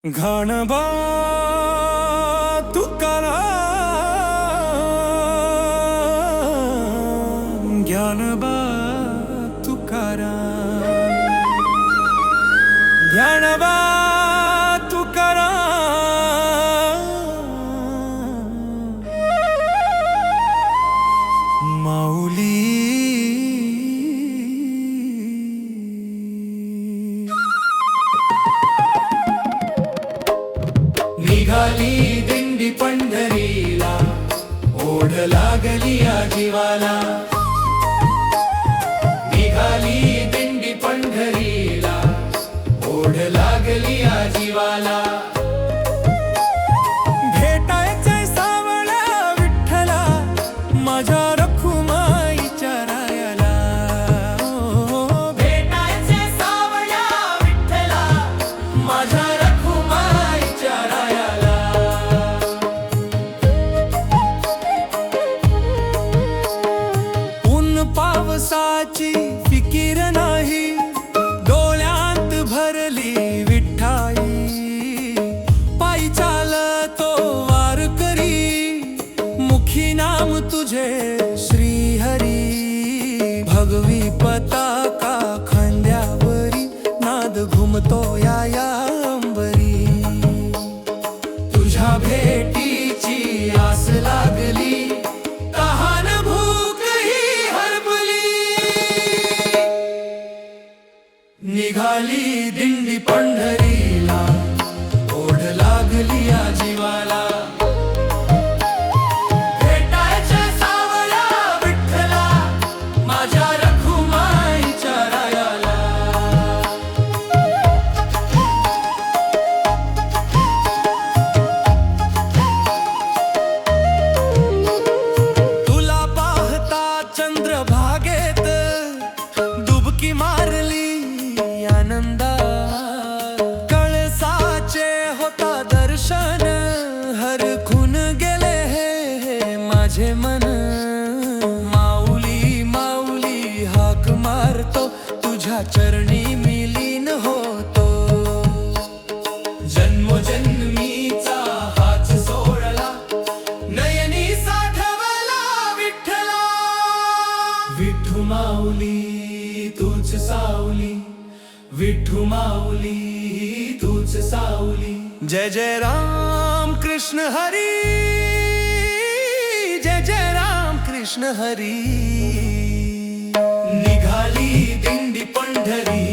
घाणबा तुकाराम, ज्ञानबा तुकाराम, ज्ञानबा तुकाराम, माऊली निघाली दिंडी पंढरीला, ओढ लागली या जीवाला. निघाली दिंडी पंढरीला, ओढ लागली या जीवाला. भेटायचे सावळ्या विठ्ठला, माझ्या रखुमाईच्या रायाला. भेटायचे सावळ्या विठ्ठला, माझ्या रखुमाईच्या रायाला. पावसाची फिकीर नाही, डोळ्यात भरली विठ्ठाई. पायी चालतो वारकरी, मुखी नाम तुझे श्रीहरी. भगवी पताका खांद्यावरी, नाद घुमतो या अंबरी. तुझ्या भेटीची आस लागली, निघाली दिंडी पंढरीला, ओढ लागली या जीवाला. भेटायच्या सावळ्या विठ्ठला, माझ्या रखुमाईच्या रायाला. तुला पाहता चंद्रभागेत डुबकी मारली आनंदा. कळसाचे होता दर्शन, हरखून गेले हे माझे मन. माऊली माऊली हाक मारतो, तुझ्या चरणी मिलीन होतो. जन्मोजन्मीचा हाच सोडला, नयनी साठवला विठ्ठला. विठू माऊली तूच सावली, विठू माऊली तूच सावली. जय जय राम कृष्ण हरी, जय जय राम कृष्ण हरी. निघाली दिंडी पंढरी